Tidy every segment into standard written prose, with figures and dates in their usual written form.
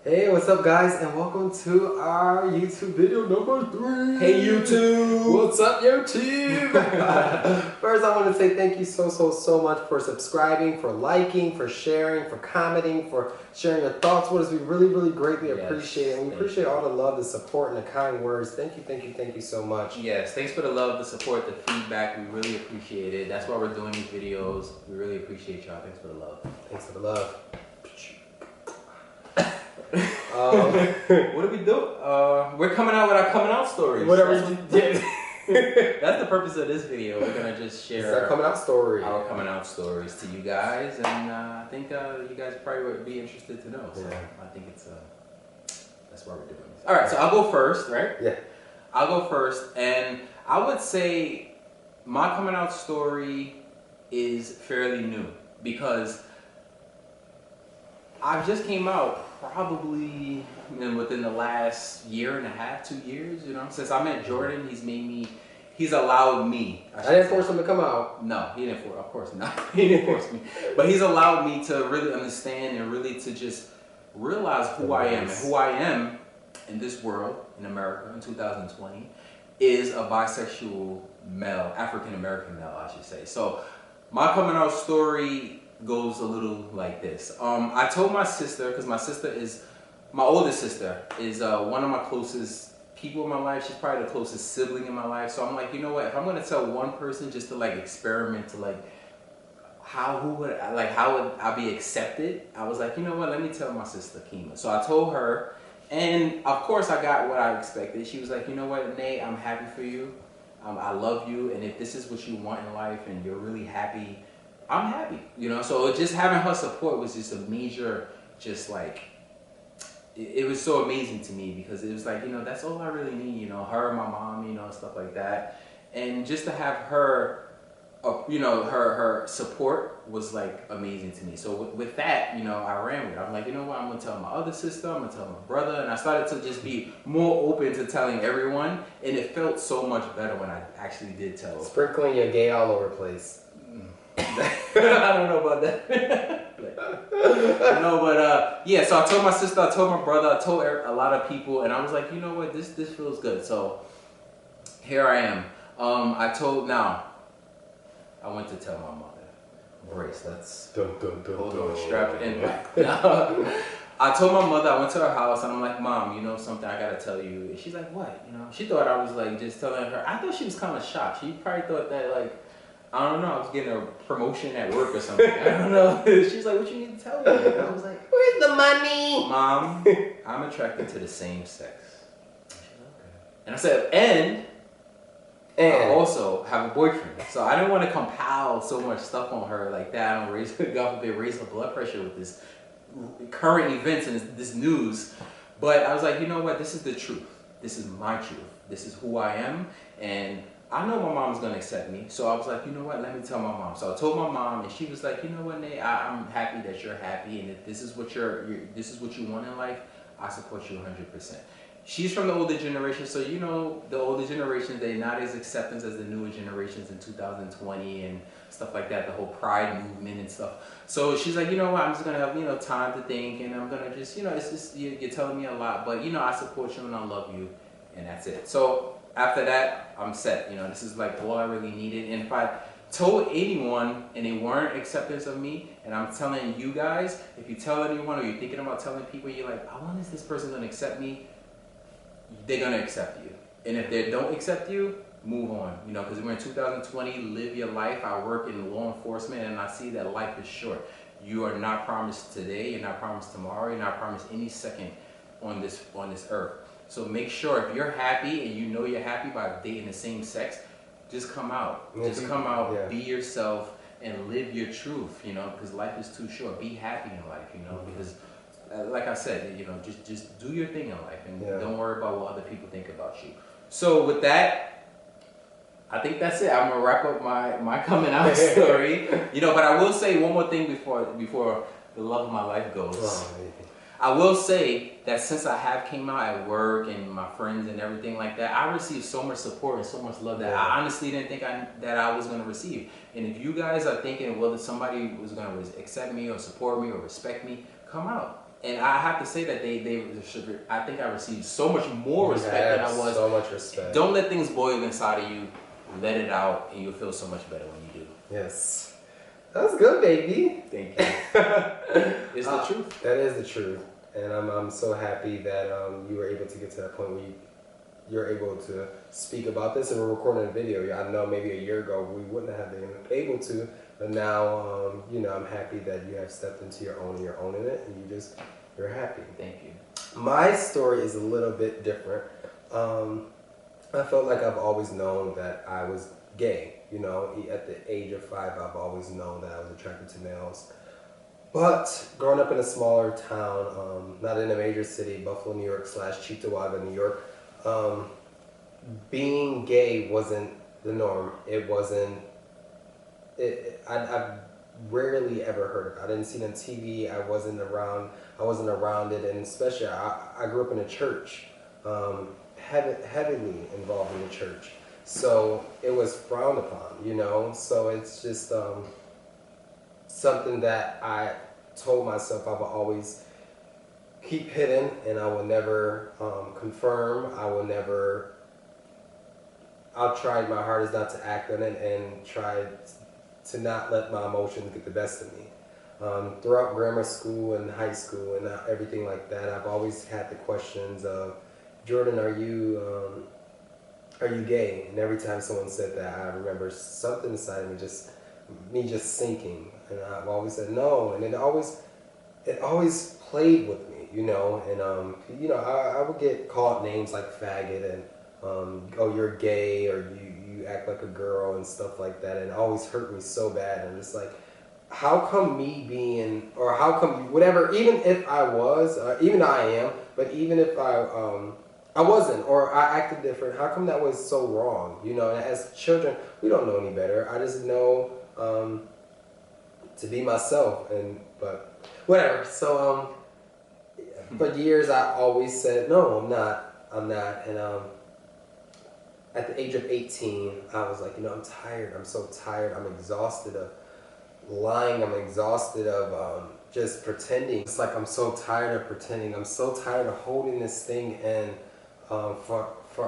Hey, what's up guys, and welcome to our YouTube video number 3. Hey YouTube! What's up YouTube? First I want to say thank you so much for subscribing, for liking, for sharing, for commenting, for sharing your thoughts with us. We really greatly appreciate it. And we appreciate all the love, the support, and the kind words. Thank you so much. Yes, thanks for the love, the support, the feedback. We really appreciate it. That's why we're doing these videos. We really appreciate y'all. Thanks for the love. Thanks for the love. What do we do? We're coming out with our coming out stories. Whatever you did. That's the purpose of this video. We're gonna just share our coming out story. Our coming out stories to you guys, and I think you guys probably would be interested to know. So yeah. I think it's that's why we're doing this. All right, so I'll go first, right? Yeah. I'll go first, and I would say my coming out story is fairly new because I just came out probably within the last year and a half, 2 years, you know. Since I met Jordan, he's allowed me. I didn't force him to come out. No, he didn't force, of course not. He didn't force me. But he's allowed me to really understand and really to just realize who I am. And who I am in this world, in America, in 2020, is a bisexual male, African-American male, I should say. So my coming out story goes a little like this. I told my sister, because my oldest sister is one of my closest people in my life. She's probably the closest sibling in my life. So I'm like, you know what? If I'm gonna tell one person just to like experiment, to like how would I be accepted? I was like, you know what? Let me tell my sister Kima. So I told her, and of course I got what I expected. She was like, you know what, Nate? I'm happy for you. I love you, and if this is what you want in life, and you're really happy, I'm happy, you know. So just having her support was just a major, just like, it was so amazing to me, because it was like, you know, that's all I really need, you know, her, my mom, you know, stuff like that. And just to have her, you know, her support was like amazing to me. So with that, you know, I ran with it. I'm like, you know what, I'm gonna tell my other sister, I'm gonna tell my brother, and I started to just be more open to telling everyone, and it felt so much better when I actually did tell. Sprinkling your gay all over the place. I don't know about that. No, but yeah, so I told my sister, I told my brother, I told a lot of people, and I was like, you know what, this feels good. So here I am. I went to tell my mother. Bracelets. Hold on, strap it in. I told my mother, I went to her house, and I'm like, Mom, you know something, I gotta tell you. And she's like, what? You know, she thought I was like just telling her. I thought she was kind of shocked. She probably thought that, like, I don't know, I was getting a promotion at work or something. I don't know. She's like, what you need to tell me? And I was like, where's the money? Mom, I'm attracted to the same sex. And I said, and I also have a boyfriend. So I didn't want to compile so much stuff on her like that. I don't raise her blood pressure with this current events and this news. But I was like, you know what? This is the truth. This is my truth. This is who I am. And I know my mom's gonna accept me, so I was like, you know what, let me tell my mom. So I told my mom, and she was like, you know what, Nate, I'm happy that you're happy, and if this is what this is what you want in life, I support you 100%. She's from the older generation, so you know the older generations, they're not as acceptance as the newer generations in 2020 and stuff like that, the whole pride movement and stuff. So she's like, you know what, I'm just gonna have, you know, time to think, and I'm gonna just, you know, it's just, you're telling me a lot, but you know, I support you and I love you, and that's it. So after that, I'm set. You know, this is like all I really needed. And if I told anyone and they weren't acceptance of me, and I'm telling you guys, if you tell anyone or you're thinking about telling people, you're like, when is this person gonna accept me? They're gonna accept you. And if they don't accept you, move on. You know, because we're in 2020, live your life. I work in law enforcement, and I see that life is short. You are not promised today, you're not promised tomorrow, you're not promised any second on this earth. So make sure, if you're happy and you know you're happy by dating the same sex, just come out. Just come out, be yourself, and live your truth, you know, because life is too short. Be happy in life, you know, because like I said, you know, just do your thing in life, and don't worry about what other people think about you. So with that, I think that's it. I'm gonna wrap up my coming out story. You know, but I will say one more thing before the love of my life goes. I will say that since I have came out at work and my friends and everything like that, I received so much support and so much love that I honestly didn't think that I was going to receive. And if you guys are thinking, well, that somebody was going to accept me or support me or respect me, come out. And I have to say that I think I received so much more respect than I was. So much respect. Don't let things boil inside of you. Let it out, and you'll feel so much better when you do. Yes. That's good, baby. Thank you. It's the truth. That is the truth. And I'm so happy that you were able to get to that point where you're able to speak about this, and we're recording a video. I know maybe a year ago we wouldn't have been able to, but now, I'm happy that you have stepped into your own and you're owning it, and you're happy. Thank you. My story is a little bit different. I felt like I've always known that I was gay. At the age of 5, I've always known that I was attracted to males. But growing up in a smaller town, not in a major city, Buffalo, New York / Cheektowaga, New York, being gay wasn't the norm. It wasn't. I've rarely ever heard of it. I didn't see it on TV. I wasn't around it, and especially I grew up in a church, heavily involved in the church. So it was frowned upon, So it's just something that I told myself I will always keep hidden, and I will never confirm. I'll try my hardest not to act on it and try to not let my emotions get the best of me. Throughout grammar school and high school and everything like that, I've always had the questions of, Jordan, are you gay? And every time someone said that, I remember something inside me just sinking, and I've always said no, and it always played with me, and I would get called names like faggot and oh, you're gay, or you act like a girl and stuff like that, and it always hurt me so bad. And I'm just like, how come me being, or how come whatever, even if I was, even I am, but even if I wasn't, or I acted different, how come that was so wrong? And as children, we don't know any better. I just know to be myself, but whatever. So for years I always said, no, I'm not, and at the age of 18, I was like, I'm tired. I'm so tired. I'm exhausted of lying. I'm exhausted of just pretending. It's like I'm so tired of pretending. I'm so tired of holding this thing in for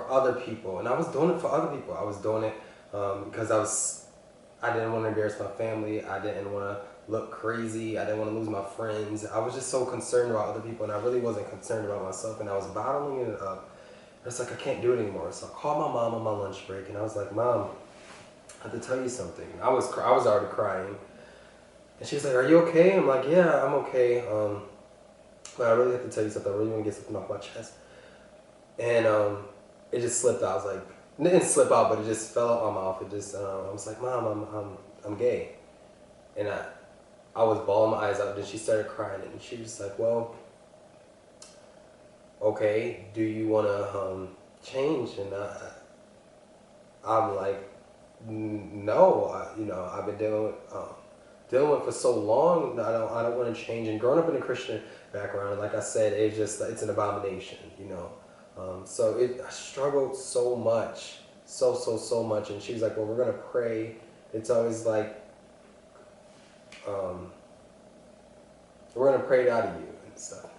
other people. And I was doing it for other people. I was doing it because I didn't want to embarrass my family. I didn't want to look crazy. I didn't want to lose my friends. I was just so concerned about other people, and I really wasn't concerned about myself. And I was bottling it up. It's like, I can't do it anymore. So I called my mom on my lunch break, and I was like, Mom, I have to tell you something. I was already crying. And she was like, are you okay? I'm like, yeah, I'm okay. But I really have to tell you something. I really want to get something off my chest. And it just slipped out. I was like, it didn't slip out, but it just fell out my mouth. It just, I was like, Mom, I'm gay. And I was bawling my eyes out. Then she started crying, and she was like, well, okay, do you want to change? And I'm like, no, I've been dealing with for so long. I don't want to change. And growing up in a Christian background, like I said, it's an abomination, So I struggled so much, so much. And she was like, well, we're gonna pray. It's always like, we're gonna pray it out of you and stuff.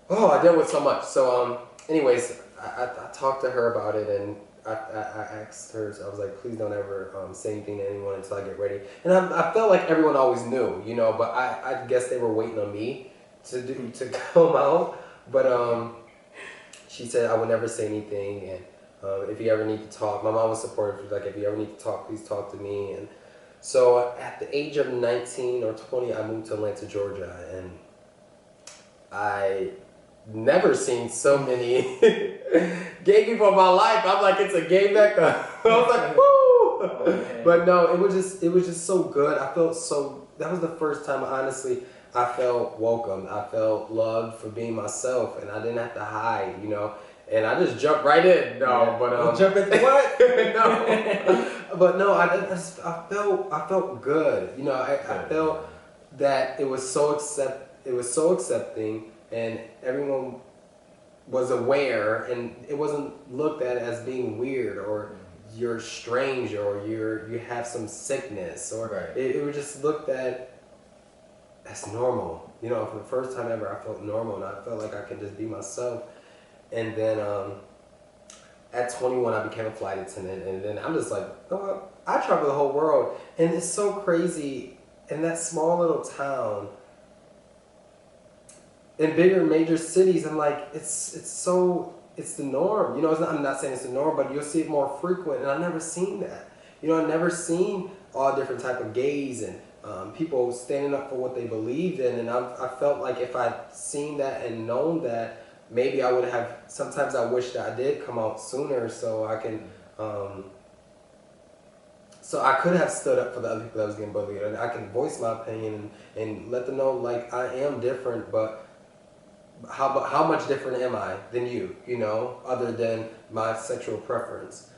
I dealt with so much. So, anyways, I talked to her about it, and I asked her, I was like, please don't ever say anything to anyone until I get ready. And I felt like everyone always knew, but I guess they were waiting on me to come out. But she said I would never say anything, and if you ever need to talk, my mom was supportive. She was like, if you ever need to talk, please talk to me. And so at the age of 19 or 20, I moved to Atlanta, Georgia, and I never seen so many gay people in my life. I'm like, it's a gay mecca. I was like, woo! Oh, but no, it was just so good. I felt so, that was the first time, honestly, I felt welcomed. I felt loved for being myself, and I didn't have to hide, and I just jumped right in. Jump into what? No. But no, I felt good. I felt that it was so accepting, and everyone was aware, and it wasn't looked at as being weird or you're strange or you have some sickness, or it was just looked at as normal. You know, for the first time ever, I felt normal, and I felt like I could just be myself. And then at 21, I became a flight attendant, and then I'm just like, oh, I travel the whole world, and it's so crazy in that small little town. In bigger major cities, I'm like, it's the norm. You know, I'm not saying it's the norm, but you'll see it more frequent, and I've never seen that. You know, I've never seen all different type of gays and people standing up for what they believed in, and I felt like if I'd seen that and known that, maybe I would have. Sometimes I wish that I did come out sooner, so I can. So I could have stood up for the other people that was getting bullied, and I can voice my opinion and let them know, like, I am different, but how much different am I than you? You know, other than my sexual preference.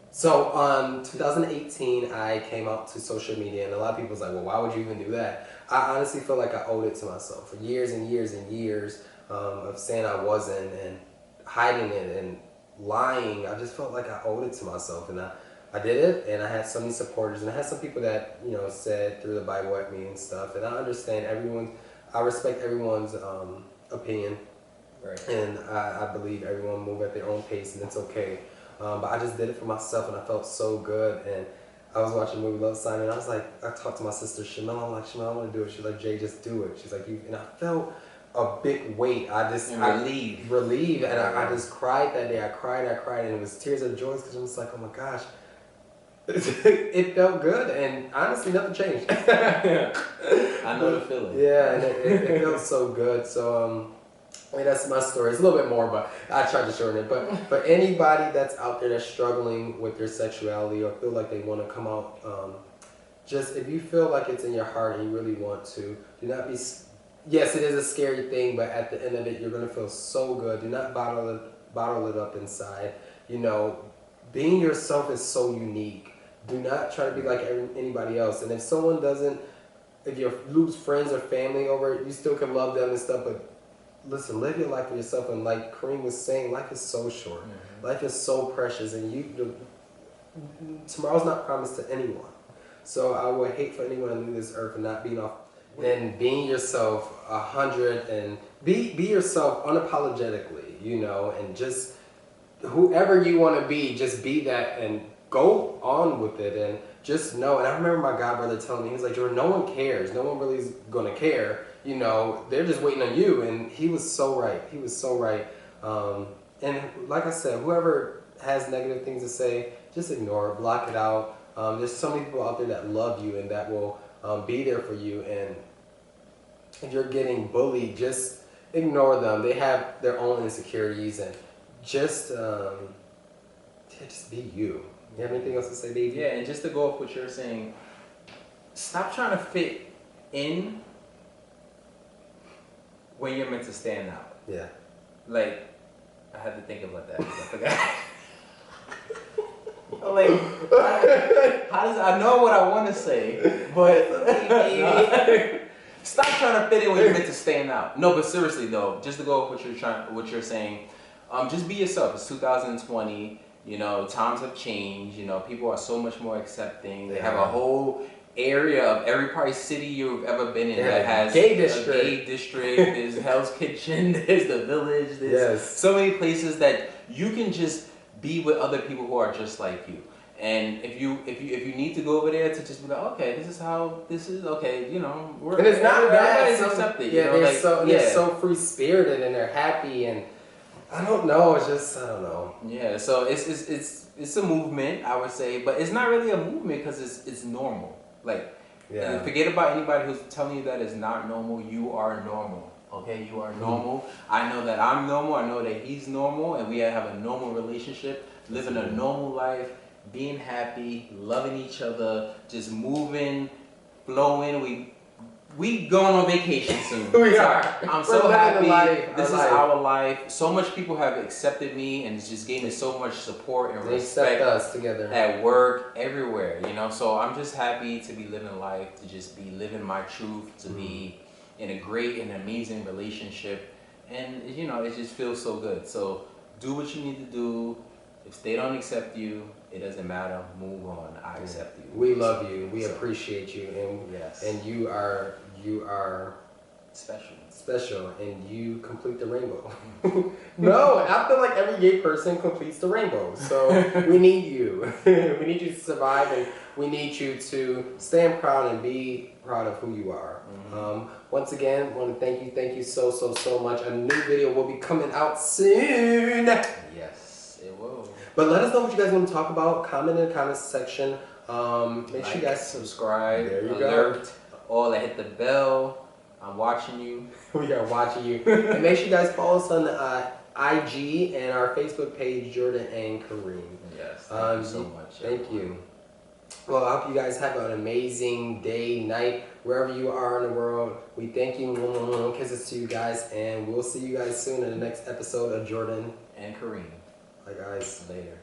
So 2018, I came out to social media, and a lot of people was like, well, why would you even do that? I honestly feel like I owed it to myself for years and years and years of saying I wasn't and hiding it and lying. I just felt like I owed it to myself, and I did it, and I had so many supporters, and I had some people that, you know, said threw the Bible at me and stuff, and I understand I respect everyone's opinion, right. And I believe everyone move at their own pace, and it's okay. But I just did it for myself, and I felt so good. And I was watching the movie Love, Simon, and I talked to my sister Shamel. I'm like, Shamel, I want to do it. She's like, Jay, just do it. She's like, and I felt a big weight. Relieved, and I just cried that day. I cried, and it was tears of joy because I was like, oh my gosh. It felt good, and honestly, nothing changed. I know the feeling. Yeah, and it felt so good. So, I mean, that's my story. It's a little bit more, but I tried to shorten it. But for anybody that's out there that's struggling with their sexuality or feel like they want to come out, just if you feel like it's in your heart and you really want to, do not be. Yes, it is a scary thing, but at the end of it, you're gonna feel so good. Do not bottle it up inside. You know, being yourself is so unique. Do not try to be like anybody else. And if you lose friends or family over it, you still can love them and stuff, but listen, live your life for yourself. And like Kareem was saying, life is so short. Mm-hmm. Life is so precious, and tomorrow's not promised to anyone. So I would hate for anyone to leave this earth and not being off. Then being yourself 100 and be yourself unapologetically, you know, and just whoever you want to be, just be that and go on with it, and just know. And I remember my godbrother telling me, he was like, Jordan, no one cares. No one really is going to care. You know, they're just waiting on you. And he was so right. And like I said, whoever has negative things to say, just ignore it, block it out. There's so many people out there that love you and that will be there for you. And if you're getting bullied, just ignore them. They have their own insecurities, and just be you. You have anything else to say, baby? Yeah, and just to go off what you're saying, stop trying to fit in when you're meant to stand out. Yeah. Like, I had to think about that because I forgot. Like, I know what I want to say, but stop trying to fit in when you're meant to stand out. No, but seriously though, just to go off what you're saying, just be yourself. It's 2020. You know, times have changed. You know, people are so much more accepting. They have a whole area of every probably city you've ever been in that has a gay district. There's Hell's Kitchen. There's the Village. There's so many places that you can just be with other people who are just like you. And if you need to go over there to just be like, okay, this is how this is. Okay, you know, and it's not bad. Everybody's accepted. Yeah, you know, they're so free spirited and they're happy, and I don't know. It's just I don't know. Yeah, so it's a movement, I would say, but it's not really a movement because it's normal. Like, forget about anybody who's telling you that it's not normal. You are normal. Okay, you are normal. Mm-hmm. I know that I'm normal. I know that he's normal, and we have a normal relationship, living a normal life, being happy, loving each other, just moving, flowing. We going on vacation soon. We are. I'm so happy. This is our life. So much people have accepted me and just gave me so much support and respect. Us together at work, everywhere. You know, so I'm just happy to be living life, to just be living my truth, to be in a great and amazing relationship, and you know, it just feels so good. So do what you need to do. If they don't accept you, it doesn't matter. Move on. I accept you. We love you. We appreciate you, and you are Special. And you complete the rainbow. No, I feel like every gay person completes the rainbow. So we need you. We need you to survive, and we need you to stand proud and be proud of who you are. Once again, I want to thank you so much. A new video will be coming out soon. Yes, it will. But let us know what you guys want to talk about. Comment in the comments section. Make sure you guys subscribe. There you alert, all that hit the bell. I'm watching you. We are watching you. And make sure you guys follow us on IG and our Facebook page, Jordan and Kareem. Yes, thank you so much. Thank you. Well, I hope you guys have an amazing day, night, wherever you are in the world. We thank you. Kisses to you guys. And we'll see you guys soon in the next episode of Jordan and Kareem. Bye, guys. Later.